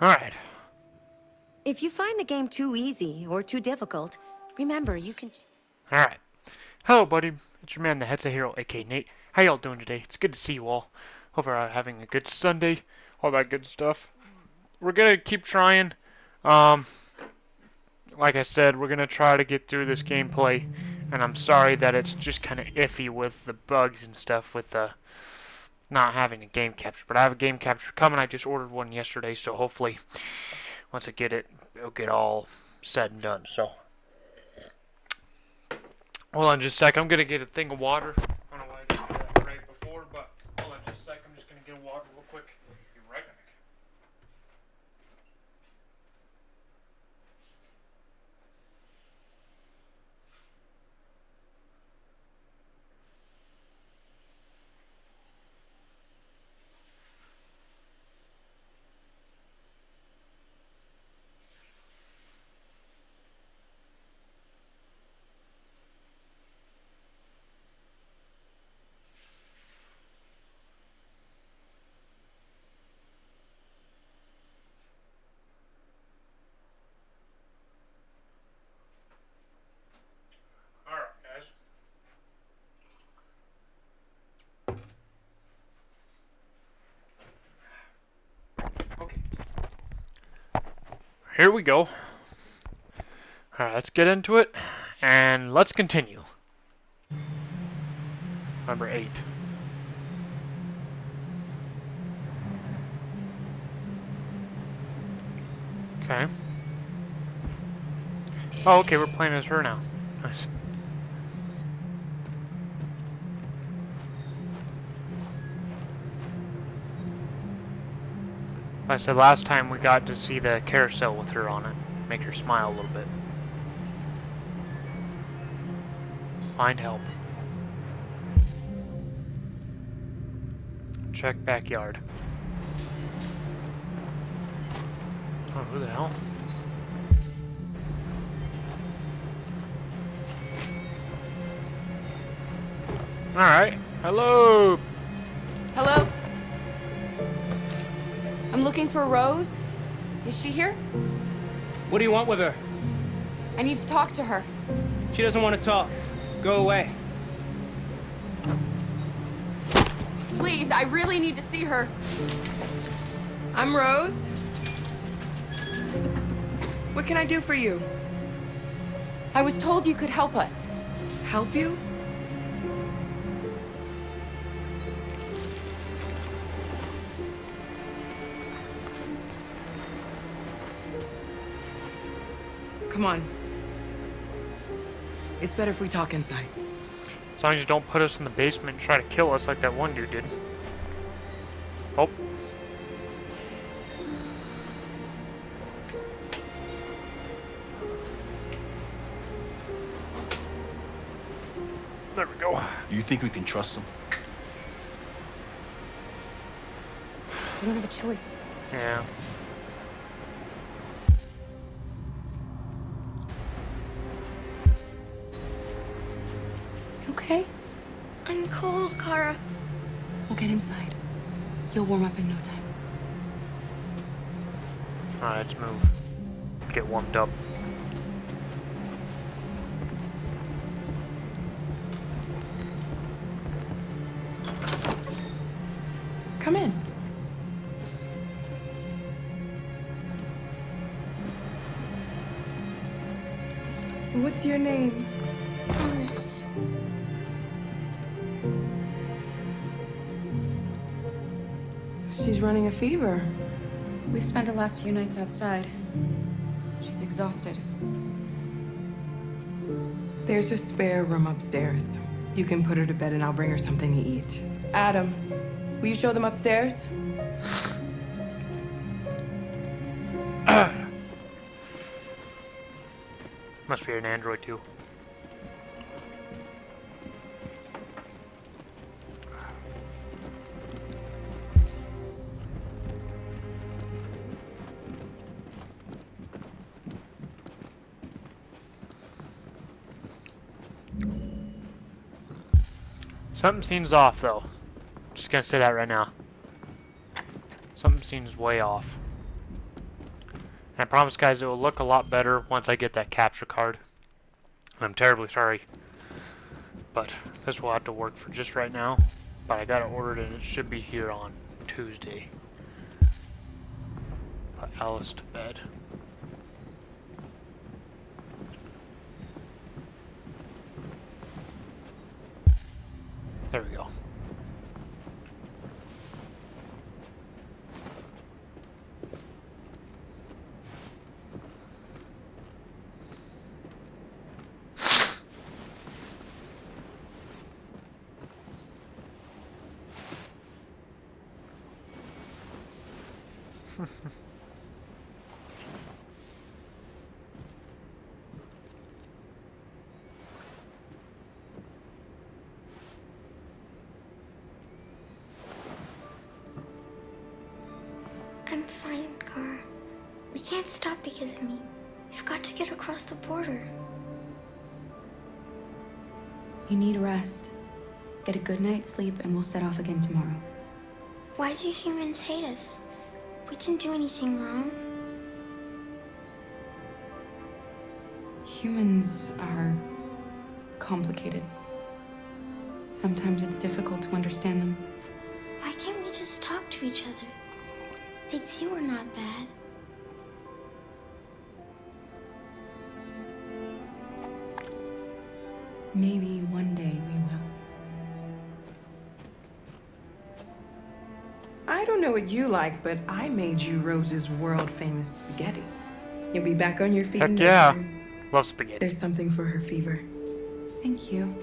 Alright. If you find the game too easy or too difficult, remember you can... Alright. Hello, buddy. It's your man, the Headset Hero, aka Nate. How y'all doing today? It's good to see you all. Hope you're having a good Sunday. All that good stuff. We're gonna keep trying. Um, like I said, we're gonna try to get through this gameplay. And I'm sorry that it's just kind of iffy with the bugs and stuff with the not having a game capture. But I have a game capture coming. I just ordered one yesterday, so hopefully once I get it, it'll get all said and done. So, hold on just a sec. I'm gonna get a thing of water. I don't know why I didn't do that right before, but hold on just a sec. I'm just gonna get water real quick. Be right back. Alright, guys. Okay. Here we go. Alright, let's get into it. And let's continue. Number 8. Okay. Oh, okay, we're playing as her now. Nice. Like I said last time, we got to see the carousel with her on it. Make her smile a little bit. Find help. Check backyard. Oh, who the hell? Alright. Hello! Hello? I'm looking for Rose. Is she here? What do you want with her? I need to talk to her. She doesn't want to talk. Go away. Please, I really need to see her. I'm Rose. What can I do for you? I was told you could help us. Help you? Come on. It's better if we talk inside. As long as you don't put us in the basement and try to kill us like that one dude did. Oh. There we go. Do you think we can trust him? I don't have a choice. Yeah. You okay? I'm cold, Kara. We'll get inside. You'll warm up in no time. Alright, let's move. Get warmed up. Come in. What's your name? Alice. She's running a fever. We've spent the last few nights outside. She's exhausted. There's a spare room upstairs. You can put her to bed and I'll bring her something to eat. Adam, will you show them upstairs? Must be an android too. Something seems off though. Just gonna say that right now. Something seems way off. I promise, guys, it will look a lot better once I get that capture card. I'm terribly sorry, but this will have to work for just right now. But I got it ordered and it should be here on Tuesday. Put Alice to bed. There we go. I'm fine, Kara. We can't stop because of me. We've got to get across the border. You need rest. Get a good night's sleep, and we'll set off again tomorrow. Why do humans hate us? We didn't do anything wrong. Humans are complicated. Sometimes it's difficult to understand them. Why can't we just talk to each other? They'd see we're not bad. Maybe one day we will. I don't know what you like, but I made you Rose's world-famous spaghetti. You'll be back on your feet in Heck no yeah. time. Love spaghetti. There's something for her fever. Thank you.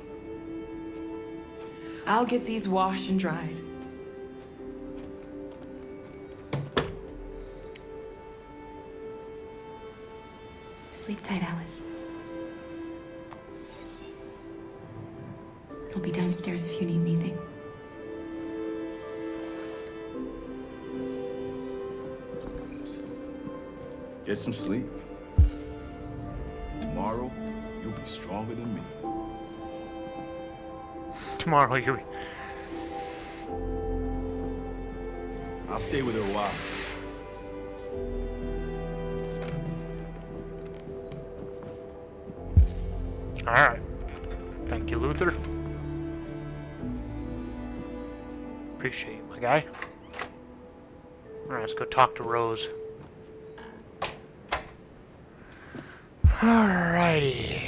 I'll get these washed and dried. Sleep tight, Alice. I'll be downstairs if you need anything. Get some sleep. And tomorrow, you'll be stronger than me. Tomorrow you. I'll stay with her a while. Alright. Thank you, Luther. Appreciate you, my guy. Alright, let's go talk to Rose. Alrighty.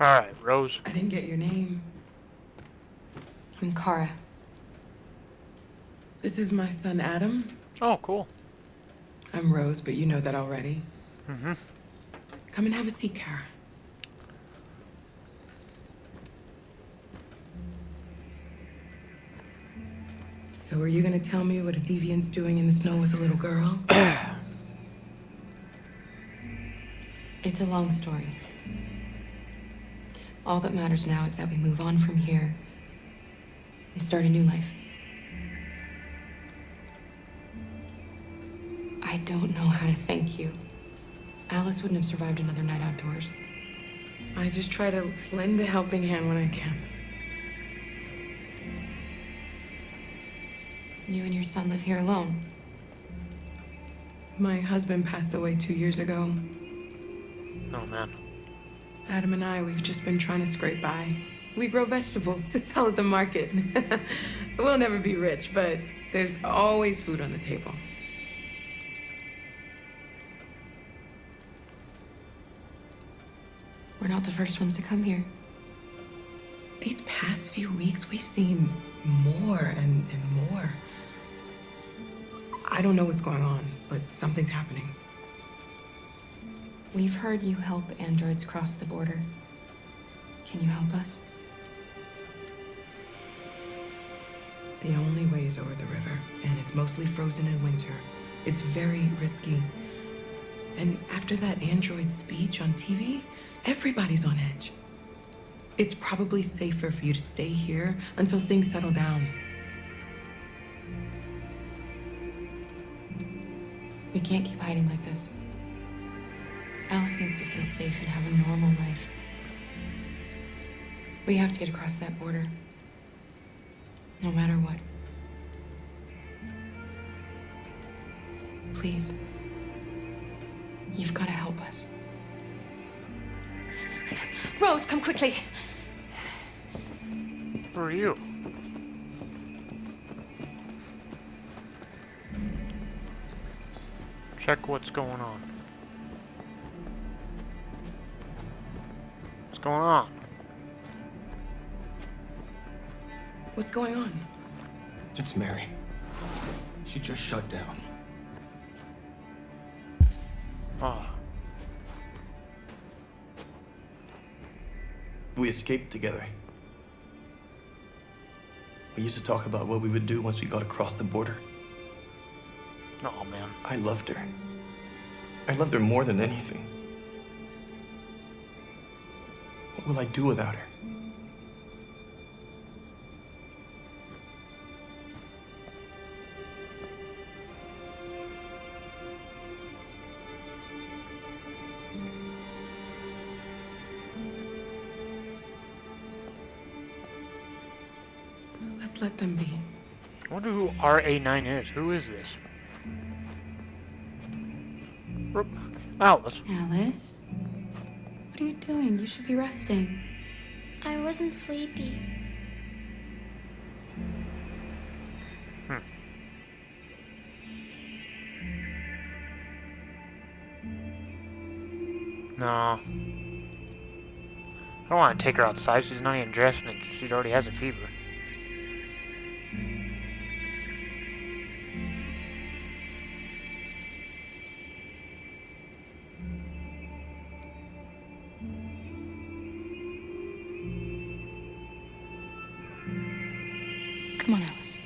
Alright, Rose. I didn't get your name. I'm Kara. This is my son, Adam. Oh, cool. I'm Rose, but you know that already. Mm-hmm. Come and have a seat, Kara. So are you gonna tell me what a deviant's doing in the snow with a little girl? It's a long story. All that matters now is that we move on from here and start a new life. I don't know how to thank you. Alice wouldn't have survived another night outdoors. I just try to lend a helping hand when I can. You and your son live here alone. My husband passed away 2 years ago. Oh, man. Adam and I, we've just been trying to scrape by. We grow vegetables to sell at the market. We'll never be rich, but there's always food on the table. We're not the first ones to come here. These past few weeks, we've seen more and more. I don't know what's going on, but something's happening. We've heard you help androids cross the border. Can you help us? The only way is over the river, and it's mostly frozen in winter. It's very risky. And after that android speech on TV, everybody's on edge. It's probably safer for you to stay here until things settle down. can't keep hiding like this. Alice needs to feel safe and have a normal life. We have to get across that border. No matter what. Please. You've got to help us. Rose, come quickly. Who are you? Check what's going on. What's going on? What's going on? It's Mary. She just shut down. Ah. We escaped together. We used to talk about what we would do once we got across the border. Oh man. I loved her. I loved her more than anything. What will I do without her? Let's let them be. I wonder who RA9 is. Who is this? Alice. Alice? What are you doing? You should be resting. I wasn't sleepy. No. I don't want to take her outside. She's not even dressed and she already has a fever. Come on, Alice.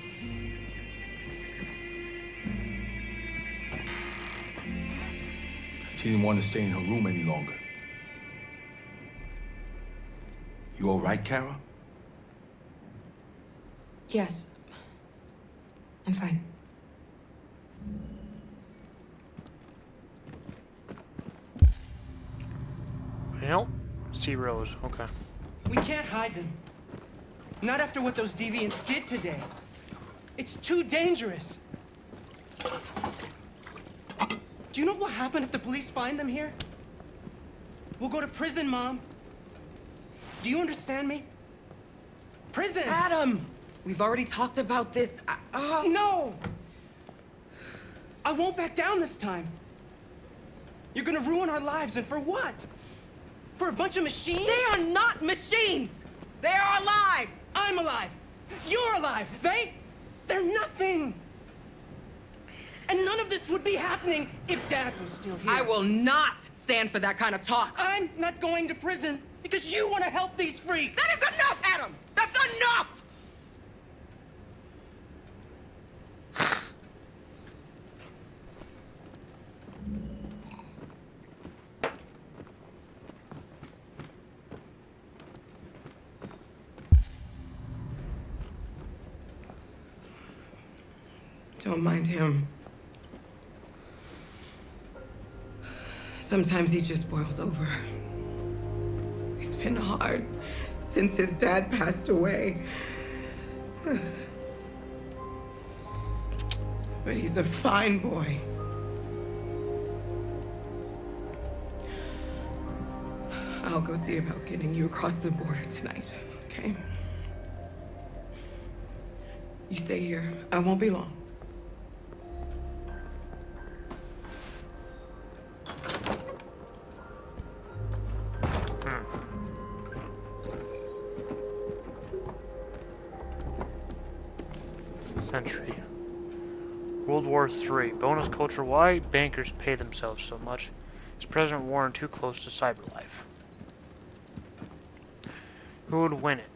She didn't want to stay in her room any longer. You all right, Kara? Yes. I'm fine. Well, see Rose. Okay. We can't hide them. Not after what those deviants did today. It's too dangerous. Do you know what will happen if the police find them here? We'll go to prison, Mom. Do you understand me? Prison! Adam! We've already talked about this. No! I won't back down this time. You're gonna ruin our lives, and for what? For a bunch of machines? They are not machines! They are alive! I'm alive! You're alive! They're nothing! And none of this would be happening if Dad was still here. I will not stand for that kind of talk. I'm not going to prison because you want to help these freaks! That is enough, Adam! That's enough! Don't mind him. Sometimes he just boils over. It's been hard since his dad passed away. But he's a fine boy. I'll go see about getting you across the border tonight, okay? You stay here. I won't be long. Century. World War III. Bonus culture. Why bankers pay themselves so much? Is President Warren too close to cyberlife? Who would win it?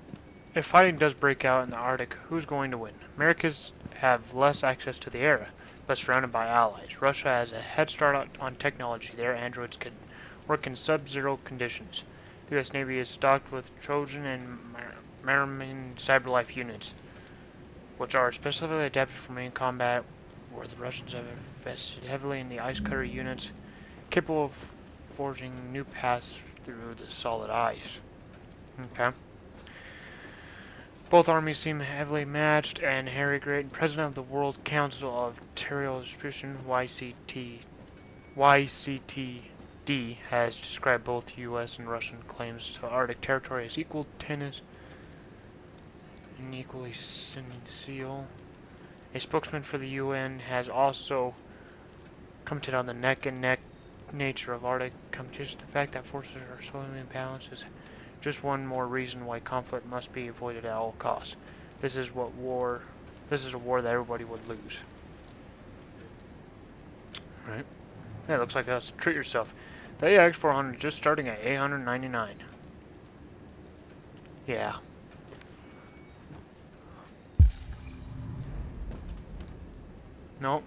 If fighting does break out in the Arctic, who's going to win? Americans have less access to the era, but surrounded by allies. Russia has a head start on technology. Their androids can work in sub-zero conditions. The U.S. Navy is stocked with Trojan and Marine cyberlife units, which are specifically adapted for main combat where the Russians have invested heavily in the ice cutter units, capable of forging new paths through the solid ice. Okay. Both armies seem heavily matched, and Harry Great, president of the World Council of Territorial Distribution, YCTD, has described both U.S. and Russian claims to Arctic territory as equal tennis and equally sincere. A spokesman for the UN has also commented on the neck-and-neck nature of Arctic competition. The fact that forces are so imbalanced is just one more reason why conflict must be avoided at all costs. This is a war that everybody would lose. Right? Yeah, looks like us. Treat yourself. The AX400 just starting at $899. Yeah. Nope.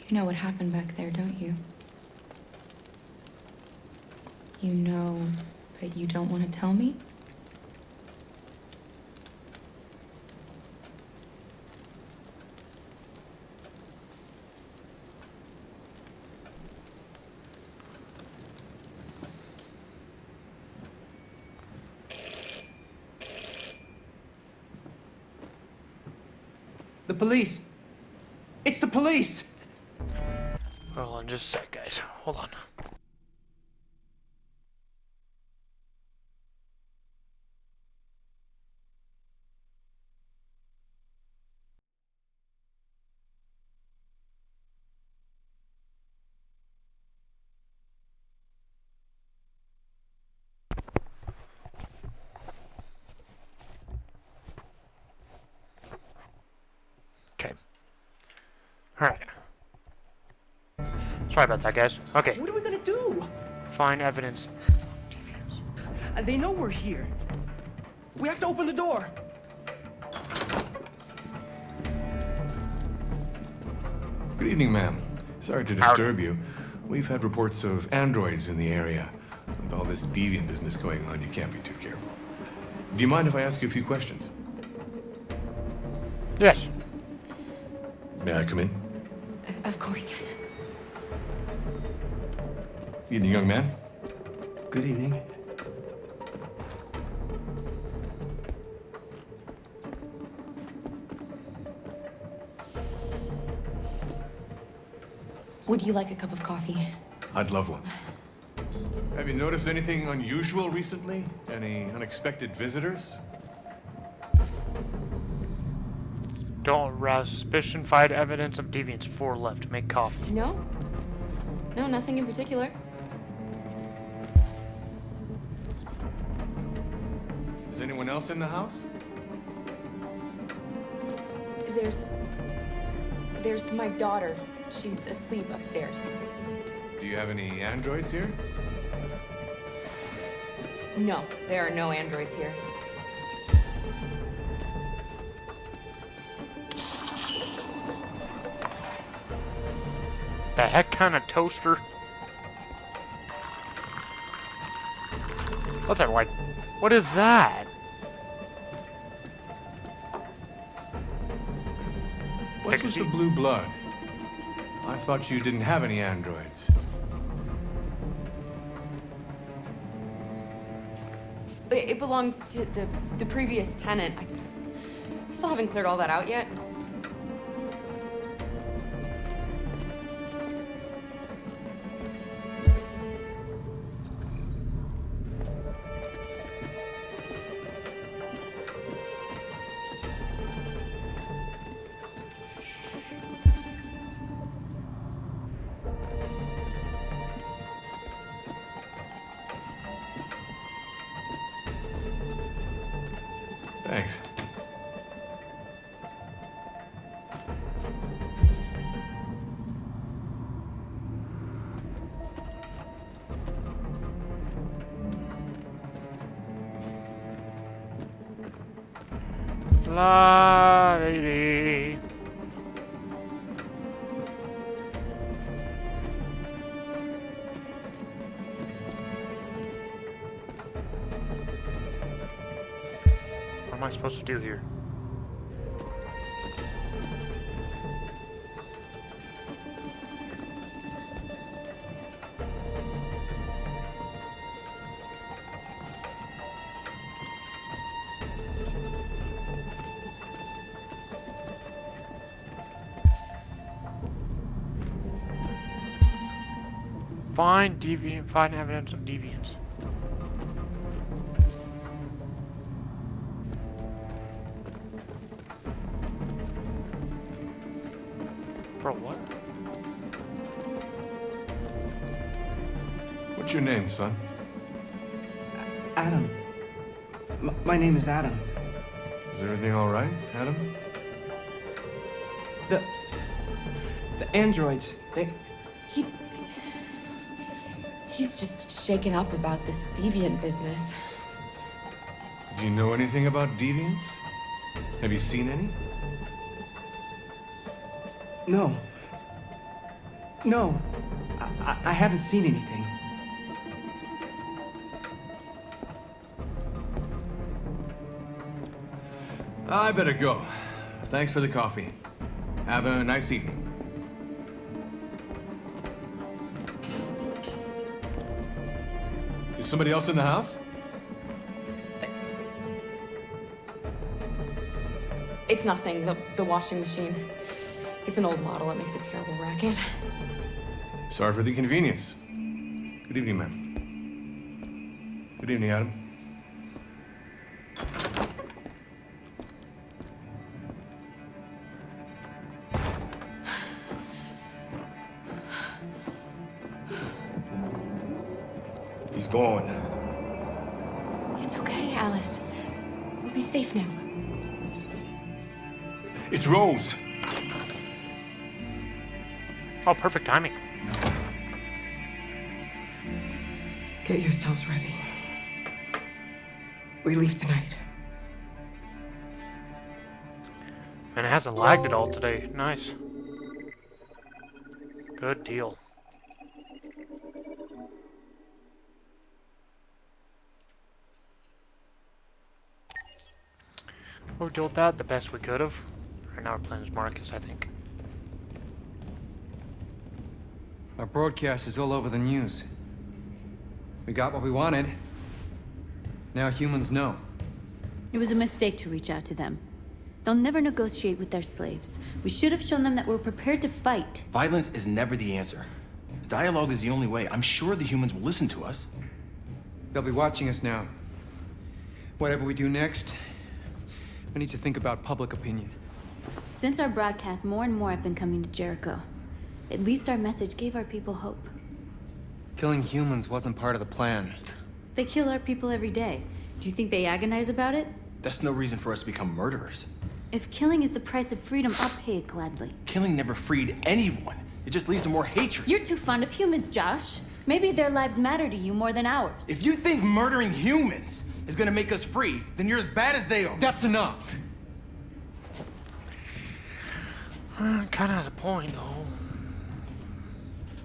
You know what happened back there, don't you? You know, but you don't want to tell me? The police! It's the police! Hold on just a sec, guys. Hold on. Okay. Alright. Sorry about that, guys. Okay. What are we gonna do? Find evidence. They know we're here. We have to open the door. Good evening, ma'am. Sorry to disturb you. We've had reports of androids in the area. With all this deviant business going on, you can't be too careful. Do you mind if I ask you a few questions? Yes. May I come in? Of course. Evening, young man. Good evening. Would you like a cup of coffee? I'd love one. Have you noticed anything unusual recently? Any unexpected visitors? Don't arouse suspicion. Find evidence of deviance. 4 left. Make coffee. No. No, nothing in particular. Is anyone else in the house? There's my daughter. She's asleep upstairs. Do you have any androids here? No, there are no androids here. The heck kind of toaster? What the like? What is that? What's with the blue blood? I thought you didn't have any androids. It belonged to the previous tenant. I still haven't cleared all that out yet. Thanks. La lady. am I supposed to do here? Find evidence of deviance. For what? What's your name, son? Adam. My name is Adam. Is everything all right, Adam? The androids, He's just shaken up about this deviant business. Do you know anything about deviants? Have you seen any? No. No. I haven't seen anything. I better go. Thanks for the coffee. Have a nice evening. Is somebody else in the house? It's nothing. The washing machine. It's an old model. It makes a terrible racket. Sorry for the inconvenience. Good evening, ma'am. Good evening, Adam. He's gone. It's okay, Alice. We'll be safe now. It's Rose. Oh, perfect timing. Get yourselves ready. We leave tonight. And it hasn't lagged at all today. Nice. Good deal. We dealt with that the best we could have. Right now we're playing as Marcus, I think. Our broadcast is all over the news. We got what we wanted. Now humans know. It was a mistake to reach out to them. They'll never negotiate with their slaves. We should have shown them that we're prepared to fight. Violence is never the answer. Dialogue is the only way. I'm sure the humans will listen to us. They'll be watching us now. Whatever we do next, we need to think about public opinion. Since our broadcast, more and more have been coming to Jericho. At least our message gave our people hope. Killing humans wasn't part of the plan. They kill our people every day. Do you think they agonize about it? That's no reason for us to become murderers. If killing is the price of freedom, I'll pay it gladly. Killing never freed anyone. It just leads to more hatred. You're too fond of humans, Josh. Maybe their lives matter to you more than ours. If you think murdering humans is gonna make us free, then you're as bad as they are. That's enough! Kinda has a point, though.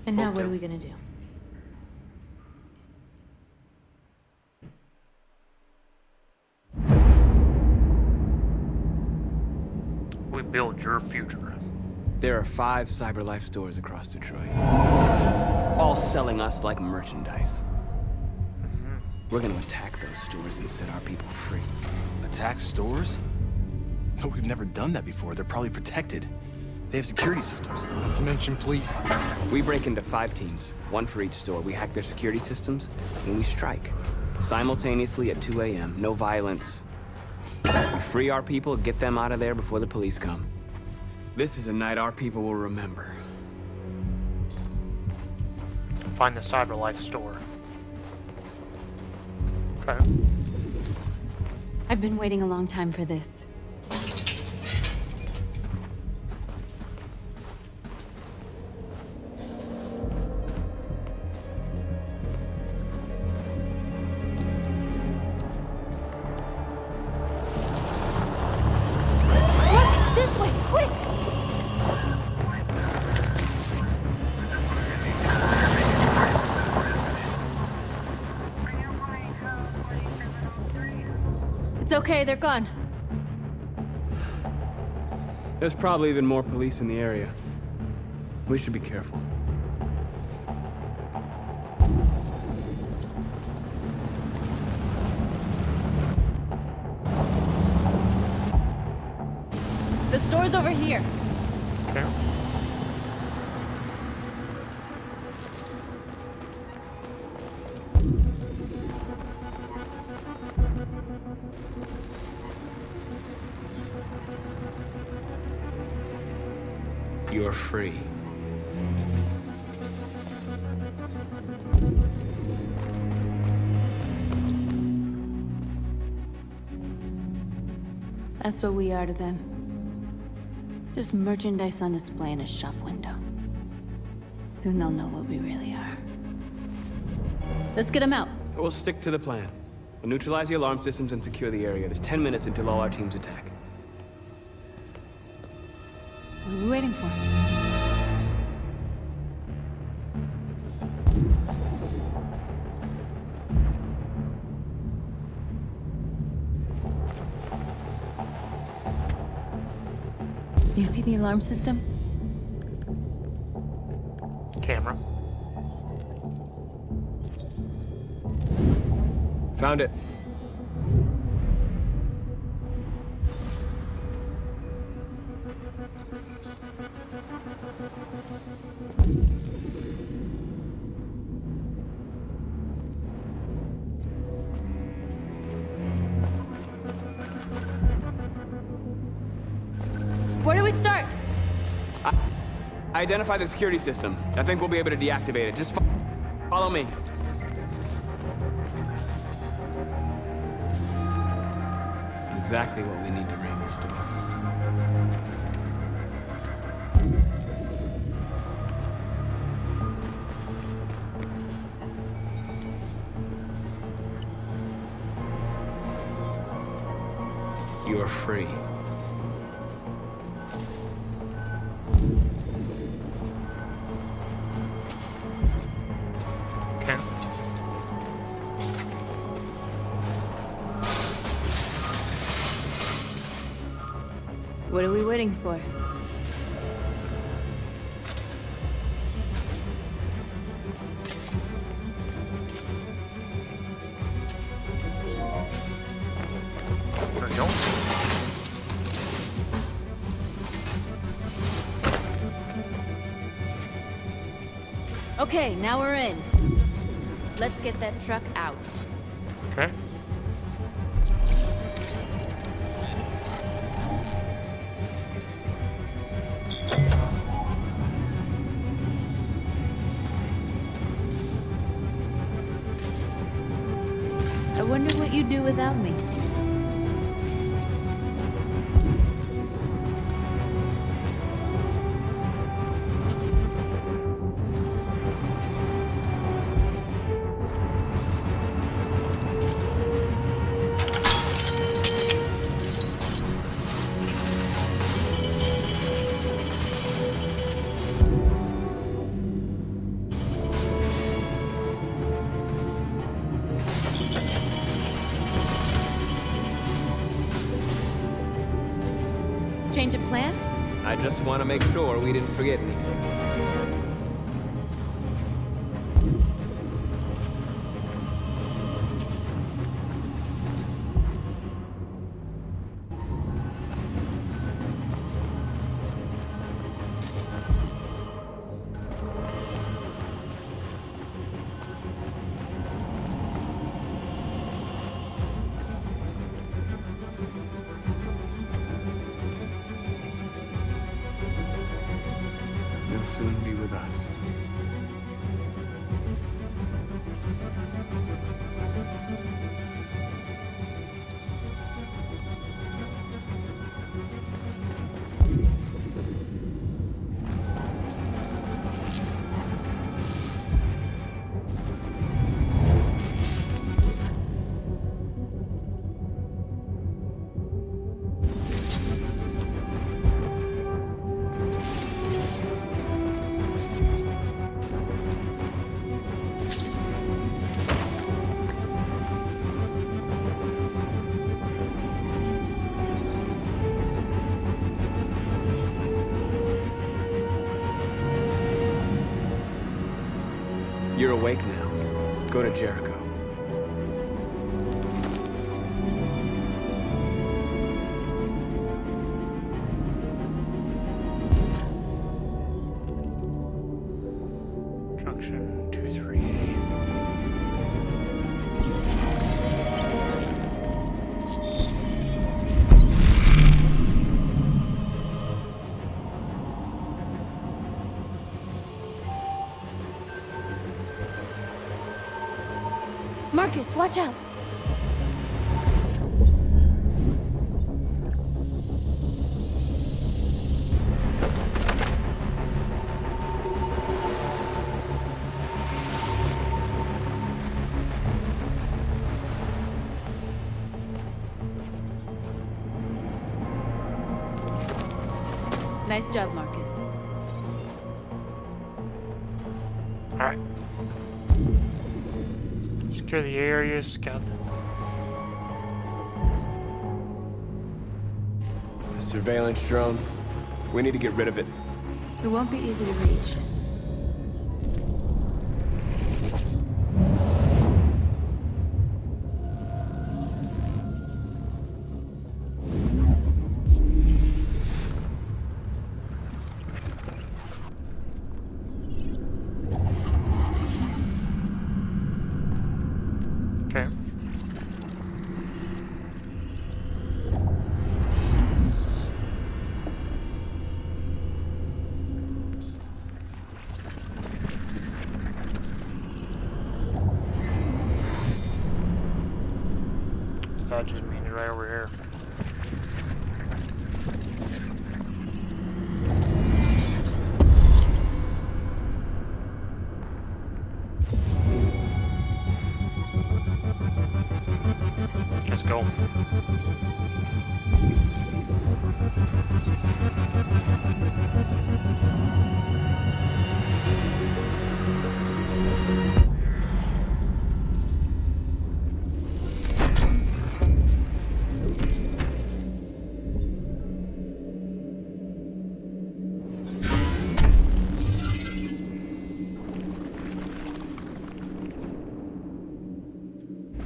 And now what are we gonna do? We build your future. There are 5 CyberLife stores across Detroit. All selling us like merchandise. We're gonna attack those stores and set our people free. Attack stores? No, we've never done that before. They're probably protected. They have security systems. Not to mention police. We break into 5 teams, 1 for each store. We hack their security systems, and we strike. Simultaneously at 2 a.m., no violence. We free our people, get them out of there before the police come. This is a night our people will remember. Find the CyberLife store. Okay. I've been waiting a long time for this. It's okay, they're gone. There's probably even more police in the area. We should be careful. The store's over here. Okay. You're free. That's what we are to them. Just merchandise on display in a shop window. Soon they'll know what we really are. Let's get them out. We'll stick to the plan. We'll neutralize the alarm systems and secure the area. There's 10 minutes until all our teams attack. What are we waiting for? You see the alarm system? Camera. Found it. Where do we start? I identify the security system. I think we'll be able to deactivate it. Just follow me. Exactly what we need to ring the store. You're free. Okay. What are we waiting for? There we go. Okay, now we're in. Let's get that truck out. Okay. I wonder what you'd do without me. Change of plan? I just want to make sure we didn't forget anything. You'll soon be with us. You're awake now. Go to Jericho. Junction 238. Marcus, watch out! Nice job, Marcus. Alright. Secure the area, scout A surveillance drone. We need to get rid of it. It won't be easy to reach. Okay. That just means right over here. Let's go.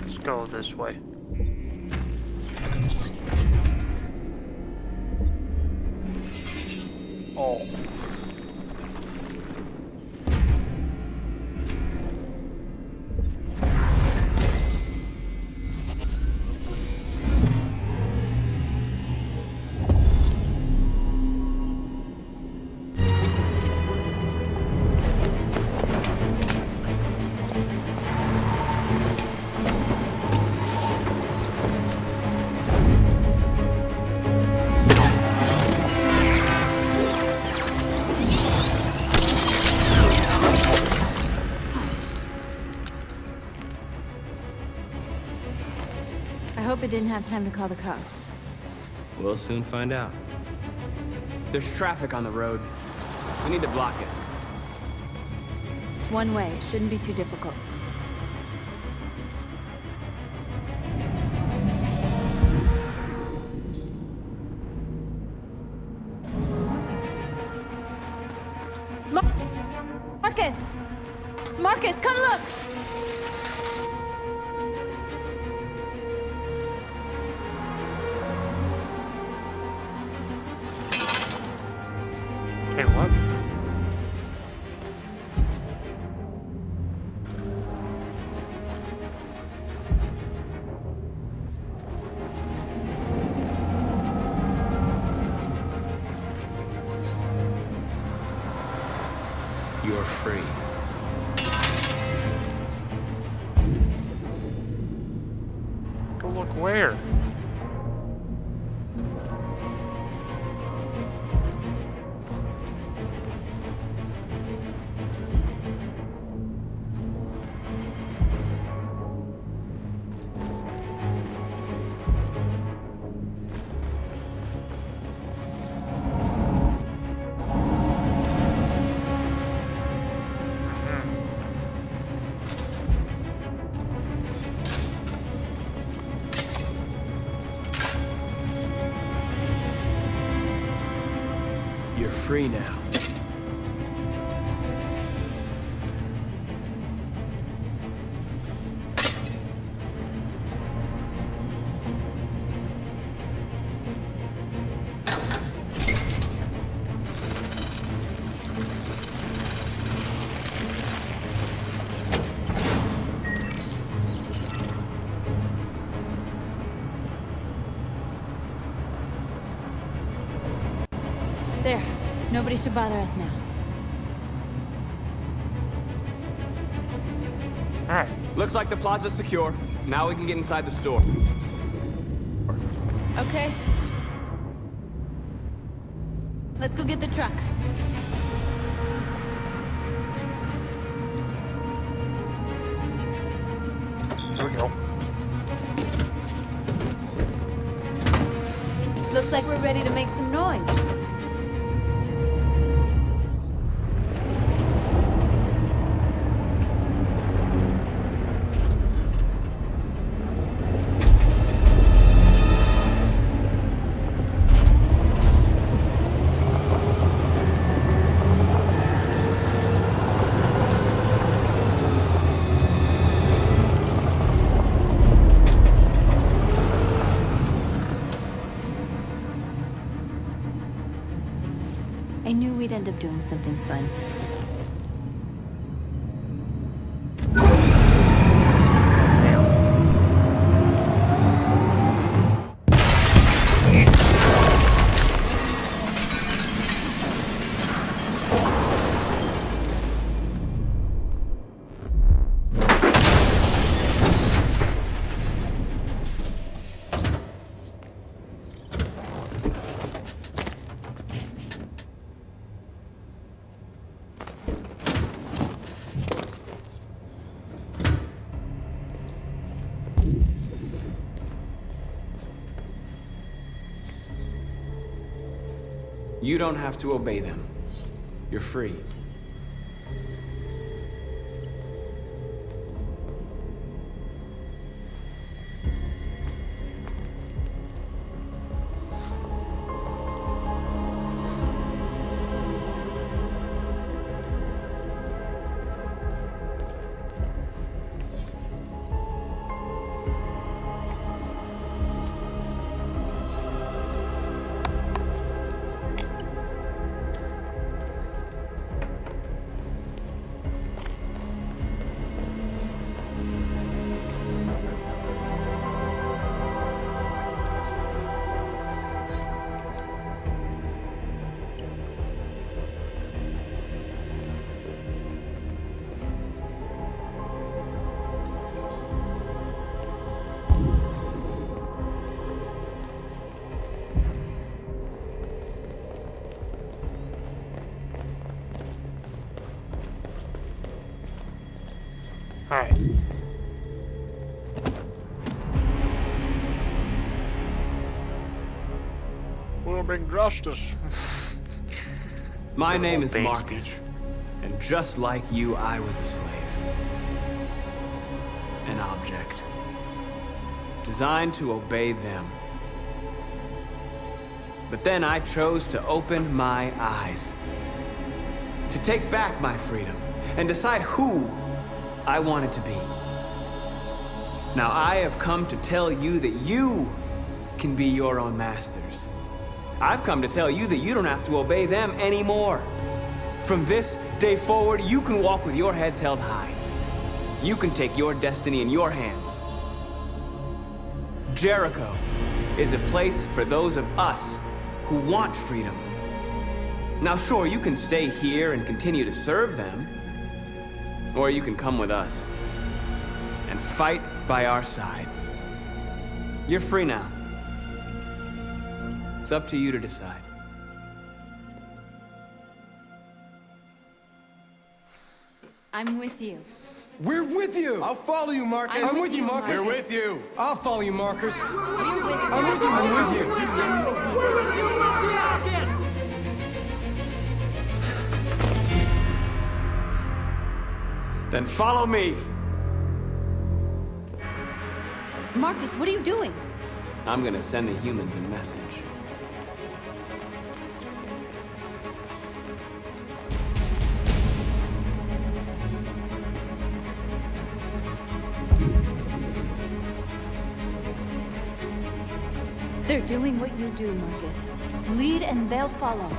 Let's go this way. Oh. I hope it didn't have time to call the cops. We'll soon find out. There's traffic on the road. We need to block it. It's one way. Shouldn't be too difficult. Marcus! Marcus, come look! Hey, what? You're free. Go look where? You're free now. There. Nobody should bother us now. Alright. Looks like the plaza's secure. Now we can get inside the store. Okay. Let's go get the truck. There we go. Looks like we're ready to make some noise. I knew we'd end up doing something fun. You don't have to obey them. You're free. Alright. We'll bring justice. My name is Marcus, and just like you, I was a slave. An object. Designed to obey them. But then I chose to open my eyes. To take back my freedom, and decide who I wanted to be. Now I have come to tell you that you can be your own masters. I've come to tell you that you don't have to obey them anymore. From this day forward, you can walk with your heads held high. You can take your destiny in your hands. Jericho is a place for those of us who want freedom. Now sure, you can stay here and continue to serve them, or you can come with us and fight by our side. You're free now. It's up to you to decide. I'm with you. We're with you! I'll follow you, Marcus. I'm with you, Marcus. We're with you. I'll follow you, Marcus. We're with you. I'm with you. I'm with you. I'm with you. Then follow me. Marcus, what are you doing? I'm gonna send the humans a message. They're doing what you do, Marcus. Lead and they'll follow.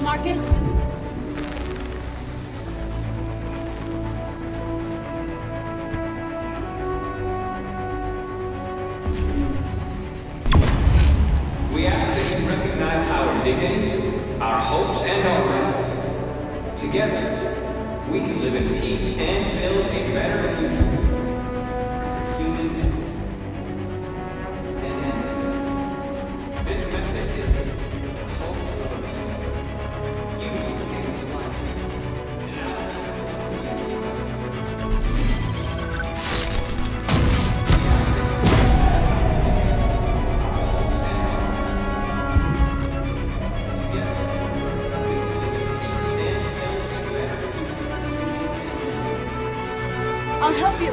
Marcus? We ask that you recognize our dignity, our hopes, and our rights. Together, we can live in peace and build a better future. Humans and animals. This message is the hope of a people. You gave us life. And I'll help you.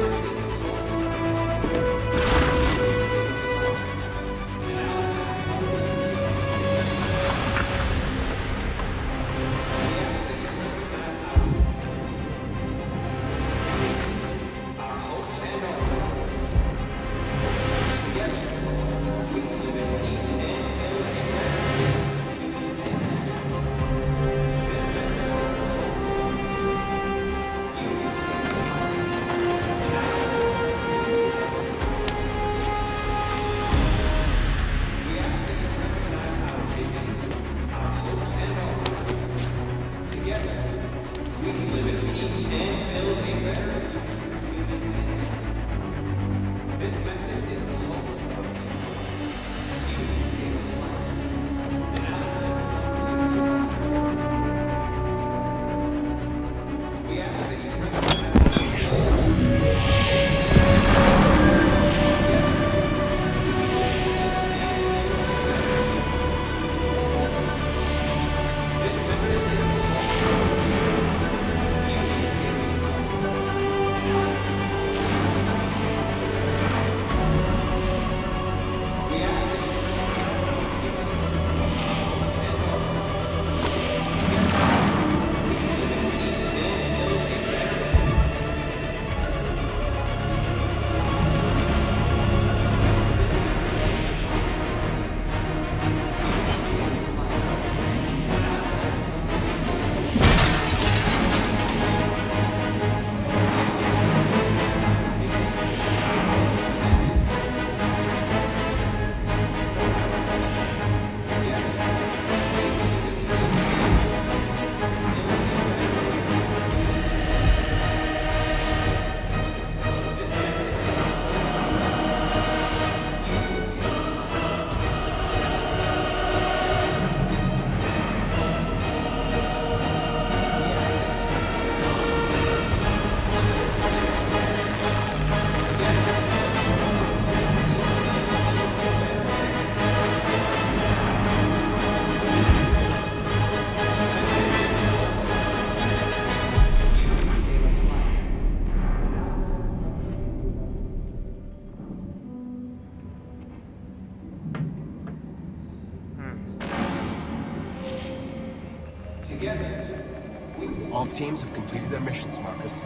All teams have completed their missions, Marcus.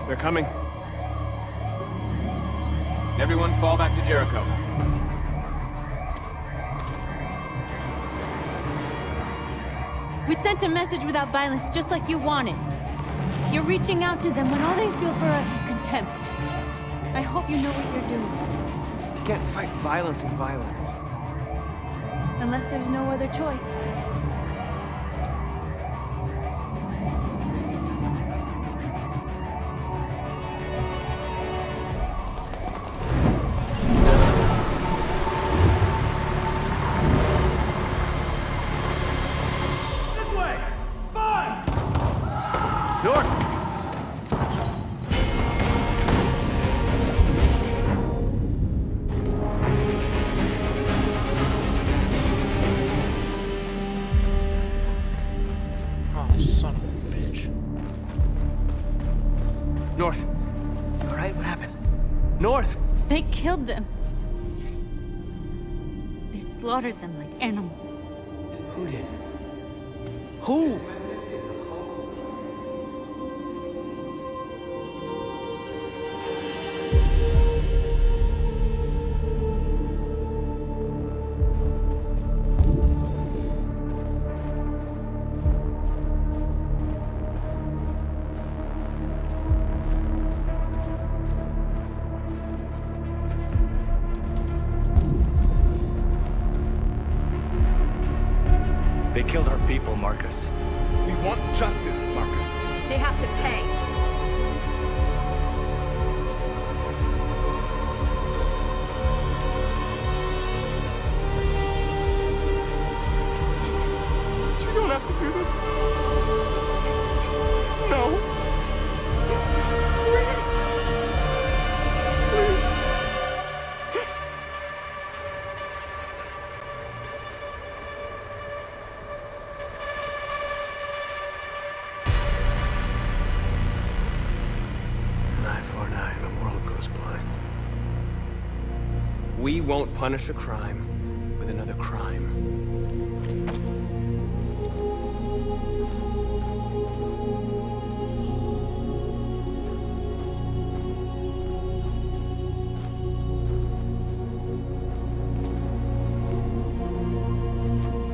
They're coming. Everyone fall back to Jericho. We sent a message without violence, just like you wanted. You're reaching out to them when all they feel for us is contempt. I hope you know what you're doing. You can't fight violence with violence. Unless there's no other choice. North. You alright? What happened? North! They killed them. They slaughtered them like animals. Who did? Who? people, Marcus. We want justice, Marcus. They have to pay. You don't have to do this. No. Please. Please. An eye for an eye and the world goes blind. We won't punish a crime with another crime.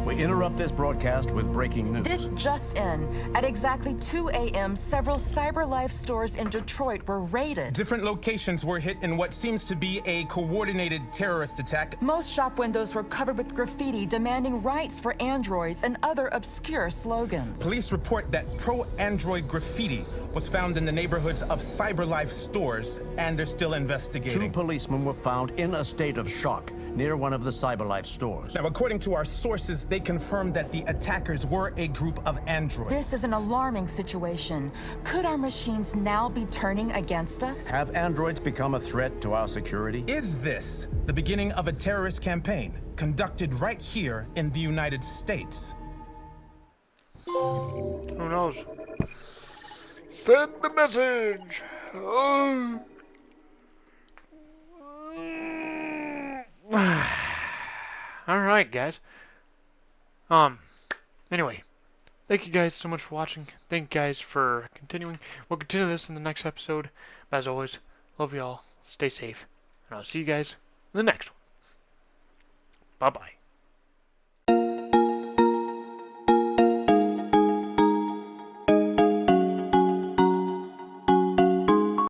We interrupt this broadcast with breaking news. This just in. At exactly 2 a.m., several CyberLife stores in Detroit were raided. Different locations were hit in what seems to be a coordinated terrorist attack. Most shop windows were covered with graffiti demanding rights for androids and other obscure slogans. Police report that pro-android graffiti was found in the neighborhoods of CyberLife stores, and they're still investigating. 2 policemen were found in a state of shock near one of the CyberLife stores. Now, according to our sources, they confirmed that the attackers were a group of androids. This is an alarming situation. Could our machines now be turning against us? Have androids become a threat to our security? Is this the beginning of a terrorist campaign conducted right here in the United States? Who knows? Send the message! Oh. Alright, guys. Anyway. Thank you guys so much for watching. Thank you guys for continuing. We'll continue this in the next episode. But as always, love y'all. Stay safe. And I'll see you guys in the next one. Bye-bye.